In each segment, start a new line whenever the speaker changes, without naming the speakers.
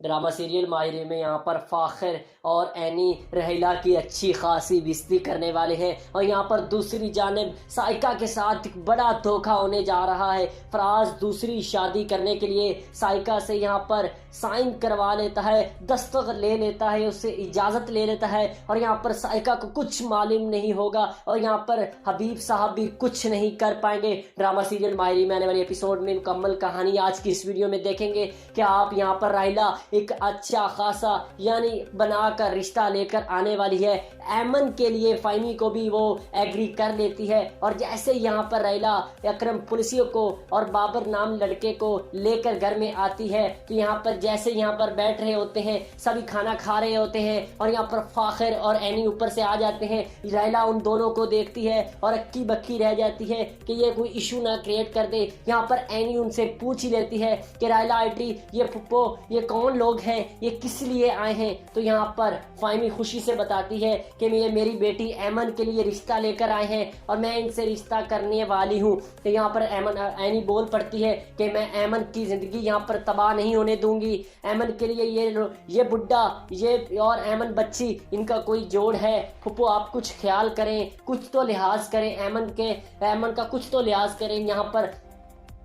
Drama serial माहिर में यहाँ पर फाखिर और एनी रहीला की अच्छी खासी बेइज्जती करने वाले हैं। और यहाँ पर दूसरी जानिब साइका के साथ एक बड़ा धोखा होने जा रहा है। फराज दूसरी शादी करने के लिए साइका से यहाँ पर साइन करवा लेता है, दस्तखत ले लेता है, उससे इजाज़त ले लेता है। और यहाँ पर साइका को कुछ मालूम नहीं होगा और यहाँ पर हबीब साहब भी कुछ नहीं कर पाएंगे। ड्रामा सीरियल माहिर में आने वाले एपिसोड में मुकम्मल कहानी आज की इस वीडियो में देखेंगे कि आप यहाँ पर रहीला एक अच्छा खासा यानी बनाकर रिश्ता लेकर आने वाली है। ऐमन के लिए फ़हीमी को भी वो एग्री कर लेती है। और जैसे यहाँ पर रहीला अकरम पुलिसियों को और बाबर नाम लड़के को लेकर घर में आती है तो यहाँ पर जैसे यहाँ पर बैठ रहे होते हैं, सभी खाना खा रहे होते हैं और यहाँ पर फाखिर और एनी ऊपर से आ जाते हैं। रहीला उन दोनों को देखती है और अक्की बक्की रह जाती है कि ये कोई इशू ना क्रिएट कर दे। यहाँ पर एनी उनसे पूछ ही लेती है कि रहीला आंटी, ये पुप्पो, ये कौन लोग हैं, ये किस लिए आए हैं। तो यहाँ पर फ़हीमी खुशी से बताती है कि ये मेरी बेटी ऐमन के लिए रिश्ता लेकर आए हैं और मैं इनसे रिश्ता करने वाली हूँ। तो यहाँ पर एनी बोल पड़ती है कि मैं ऐमन की ज़िंदगी यहाँ पर तबाह नहीं होने दूंगी। ऐमन के लिए ये बुड्ढा ये और ऐमन बच्ची इनका कोई जोड़ है। फुप्पो आप कुछ ख्याल करें, कुछ तो लिहाज करें, ऐमन का कुछ तो लिहाज करें। यहाँ पर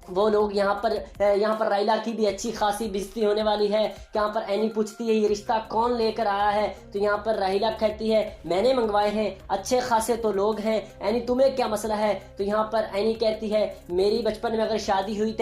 वो लोग यहाँ पर रहीला की भी अच्छी खासी बेइज्जती होने वाली है। यहाँ पर एनी पूछती है ये रिश्ता कौन लेकर आया है। तो यहाँ पर रहीला कहती है मैंने मंगवाए हैं, अच्छे खासे तो लोग हैं, एनी तुम्हें क्या मसला है। तो यहाँ पर एनी कहती है मेरी बचपन में अगर शादी हुई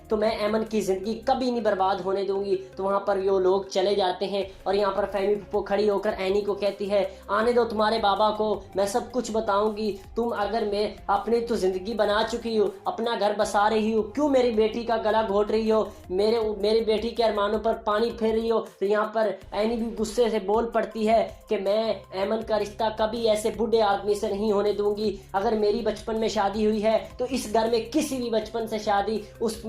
तो मैं ऐमन की ज़िंदगी कभी नहीं बर्बाद होने दूंगी। तो वहाँ पर वो लोग चले जाते हैं और यहाँ पर फ़हीमी पुप्पो खड़ी होकर एनी को कहती है आने दो तुम्हारे बाबा को, मैं सब कुछ बताऊंगी। तुम अगर मैं अपनी तो ज़िंदगी बना चुकी हो, अपना घर बसा रही हो, क्यों मेरी बेटी का गला घोट रही हो, मेरी बेटी के अरमानों पर पानी फेर रही हो। तो यहाँ पर एनी भी गुस्से से बोल पड़ती है कि मैं ऐमन का रिश्ता कभी ऐसे बूढ़े आदमी से नहीं होने दूंगी। अगर मेरी बचपन में शादी हुई है तो इस घर में किसी भी बचपन से शादी उस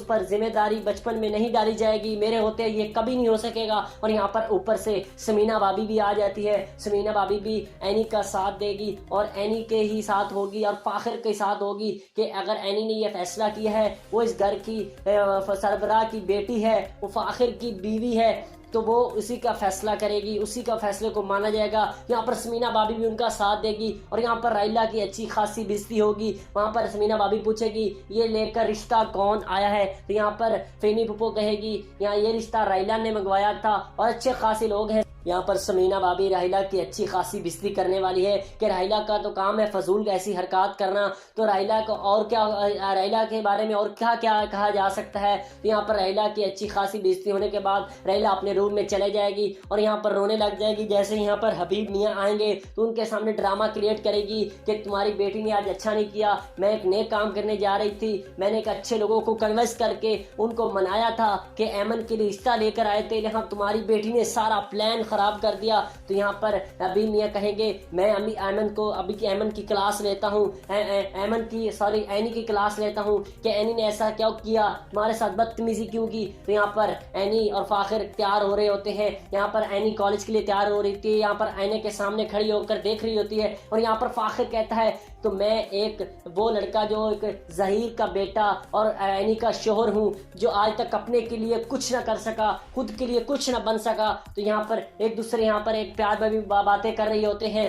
पर जिम्मेदारी बचपन में नहीं डाली जाएगी। मेरे होते ये कभी नहीं हो सकेगा। और यहाँ पर ऊपर से समीना भाभी भी आ जाती है। समीना भाभी भी एनी का साथ देगी और एनी के ही साथ होगी और फाखिर के साथ होगी कि अगर एनी ने यह फैसला किया है वो इस घर की सरबराह की बेटी है, वो फाखिर की बीवी है, तो वो उसी का फैसला करेगी, उसी का फैसले को माना जाएगा। यहाँ पर समीना भाभी भी उनका साथ देगी और यहाँ पर रहीला की अच्छी खासी बेइज्जती होगी। वहाँ पर समीना भाभी पूछेगी ये लेकर रिश्ता कौन आया है। तो यहाँ पर फ़हीमी पुप्पो कहेगी यहाँ ये रिश्ता रहीला ने मंगवाया था और अच्छे खासे लोग हैं। यहाँ पर समीना भाभी रहीला की अच्छी खासी बेइज्जती करने वाली है कि रहीला का तो काम है फजूल ऐसी हरकत करना, तो रहीला को और क्या, रहीला के बारे में और क्या क्या कहा जा सकता है। तो यहाँ पर रहीला की अच्छी खासी बेइज्जती होने के बाद रहीला अपने रूम में चले जाएगी और यहाँ पर रोने लग जाएगी। जैसे यहाँ पर हबीब मियाँ आएंगे तो उनके सामने ड्रामा क्रिएट करेगी कि तुम्हारी बेटी ने आज अच्छा नहीं किया, मैं एक नेक काम करने जा रही थी, मैंने एक अच्छे लोगों को कन्विंस करके उनको मनाया था कि ऐमन के लिए रिश्ता लेकर आए थे, यहाँ तुम्हारी बेटी ने सारा प्लान खराब कर दिया। तो यहाँ पर अभी मियाँ कहेंगे मैं अभी ऐमन की क्लास लेता हूँ, एनी की क्लास लेता हूँ कि एनी ने ऐसा क्यों किया, तुम्हारे साथ बदतमीजी क्यों की। तो यहाँ पर एनी और फाखिर तैयार हो रहे होते हैं। यहाँ पर एनी कॉलेज के लिए तैयार हो रही थी, यहाँ पर आईने के सामने खड़ी होकर देख रही होती है और यहाँ पर फाखिर कहता है तो मैं एक वो लड़का जो एक जहीर का बेटा और एनी का शोहर हूँ जो आज तक अपने के लिए कुछ ना कर सका, खुद के लिए कुछ ना बन सका। तो यहाँ पर एक दूसरे यहाँ पर एक प्यार में भी बातें कर रही होते हैं।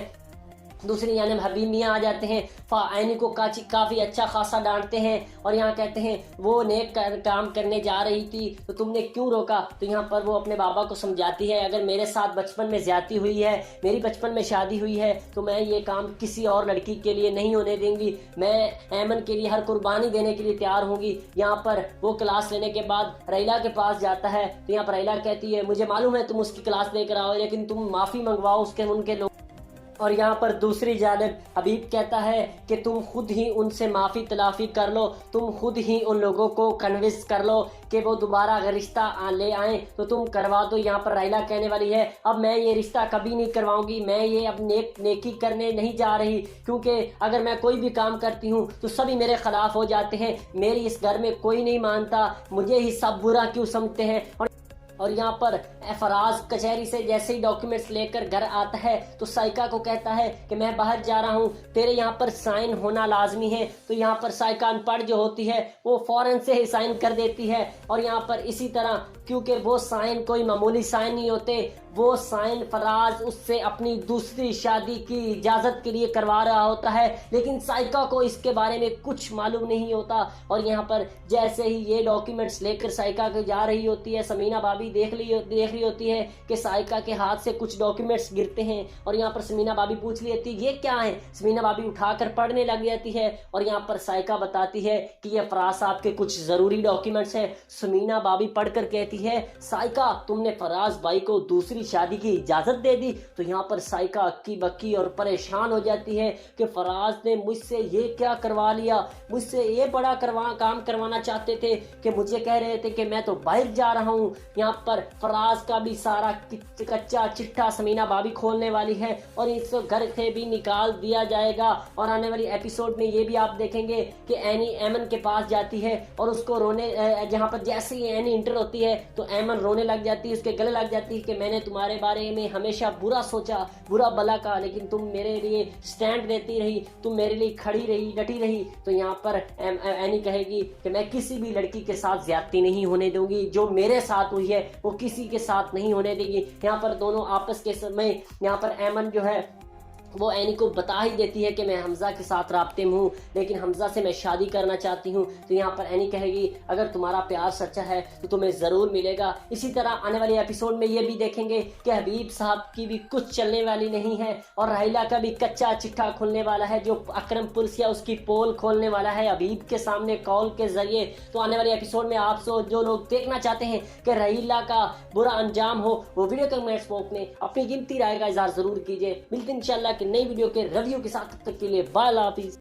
दूसरी यानी हबीब मियाँ आ जाते हैं, एनी को काफ़ी अच्छा खासा डांटते हैं और यहाँ कहते हैं वो नेक काम करने जा रही थी तो तुमने क्यों रोका। तो यहाँ पर वो अपने बाबा को समझाती है अगर मेरे साथ बचपन में ज्यादती हुई है, मेरी बचपन में शादी हुई है तो मैं ये काम किसी और लड़की के लिए नहीं होने देंगी, मैं ऐमन के लिए हर कुर्बानी देने के लिए तैयार होंगी। यहाँ पर वो क्लास लेने के बाद रहीला के पास जाता है तो यहाँ पर रहीला कहती है मुझे मालूम है तुम उसकी क्लास लेकर आओ लेकिन तुम माफ़ी मंगवाओ उनके लोग। और यहाँ पर दूसरी जानिब हबीब कहता है कि तुम खुद ही उनसे माफ़ी तलाफ़ी कर लो, तुम खुद ही उन लोगों को कन्विंस कर लो कि वो दोबारा अगर रिश्ता ले आए तो तुम करवा दो। यहाँ पर रहीला कहने वाली है अब मैं ये रिश्ता कभी नहीं करवाऊंगी, मैं ये अब नेकी करने नहीं जा रही क्योंकि अगर मैं कोई भी काम करती हूँ तो सभी मेरे खिलाफ हो जाते हैं, मेरी इस घर में कोई नहीं मानता, मुझे ही सब बुरा क्यों समझते हैं। और यहाँ पर फराज कचहरी से जैसे ही डॉक्यूमेंट्स लेकर घर आता है तो साइका को कहता है कि मैं बाहर जा रहा हूँ, तेरे यहाँ पर साइन होना लाजमी है। तो यहाँ पर साइका अनपढ़ जो होती है वो फौरन से ही साइन कर देती है। और यहाँ पर इसी तरह क्योंकि वो साइन कोई मामूली साइन नहीं होते, वो साइन फराज उससे अपनी दूसरी शादी की इजाजत के लिए करवा रहा होता है, लेकिन साइका को इसके बारे में कुछ मालूम नहीं होता। और यहाँ पर जैसे ही ये डॉक्यूमेंट्स लेकर साइका को जा रही होती है, समीना भाभी देख रही होती है कि साइका के हाथ से कुछ डॉक्यूमेंट्स गिरते हैं। और यहाँ पर समीना भाभी पूछ लेती है ये क्या है। समीना भाभी उठाकर पढ़ने लग जाती है और यहाँ पर साइका बताती है कि ये फराज साहब के कुछ जरूरी डॉक्यूमेंट्स हैं। समीना भाभी पढ़कर कहती है साइका तुमने फराज भाई को दूसरी शादी की इजाजत दे दी। तो यहाँ पर साइका अक्की बक्की और परेशान हो जाती है कि फराज ने मुझसे ये क्या करवा लिया, मुझसे ये बड़ा काम करवाना चाहते थे कि मुझे कह रहे थे कि मैं तो बाहर जा रहा हूँ। यहाँ पर फराज का भी सारा कच्चा चिट्ठा समीना भाभी खोलने वाली है और इसको घर से भी निकाल दिया जाएगा। और आने वाली एपिसोड में ये भी आप देखेंगे कि एनी एमन के पास जाती है और उसको रोने, जहाँ पर जैसे ही एनी इंटर होती है तो एमन रोने लग जाती है, उसके गले लग जाती है कि मैंने तुम्हारे बारे में हमेशा बुरा सोचा, बुरा भला कहा, लेकिन तुम मेरे लिए स्टैंड देती रही, तुम मेरे लिए खड़ी रही, डटी रही। तो यहाँ पर एनी कहेगी कि मैं किसी भी लड़की के साथ ज्यादती नहीं होने दूंगी, जो मेरे साथ हुई है वो किसी के साथ नहीं होने देगी। यहाँ पर दोनों आपस के समय यहाँ पर एमन जो है वो एनी को बता ही देती है कि मैं हमजा के साथ राब्ते में हूँ, लेकिन हमजा से मैं शादी करना चाहती हूँ। तो यहाँ पर एनी कहेगी अगर तुम्हारा प्यार सच्चा है तो तुम्हें ज़रूर मिलेगा। इसी तरह आने वाले एपिसोड में ये भी देखेंगे कि हबीब साहब की भी कुछ चलने वाली नहीं है और राहिला का भी कच्चा चिट्ठा खुलने वाला है, जो अकरम पुलसिया उसकी पोल खोलने वाला है हबीब के सामने कॉल के जरिए। तो आने वाले एपिसोड में आप जो लोग देखना चाहते हैं कि राहिला का बुरा अंजाम हो, वो वीडियो कमेंट्स बॉक्स में अपनी कीमती राय का इजहार जरूर कीजिए। मिलते हैं इंशाल्लाह कि नई वीडियो के रिव्यू के साथ, तब तक के लिए बाय हाफिज।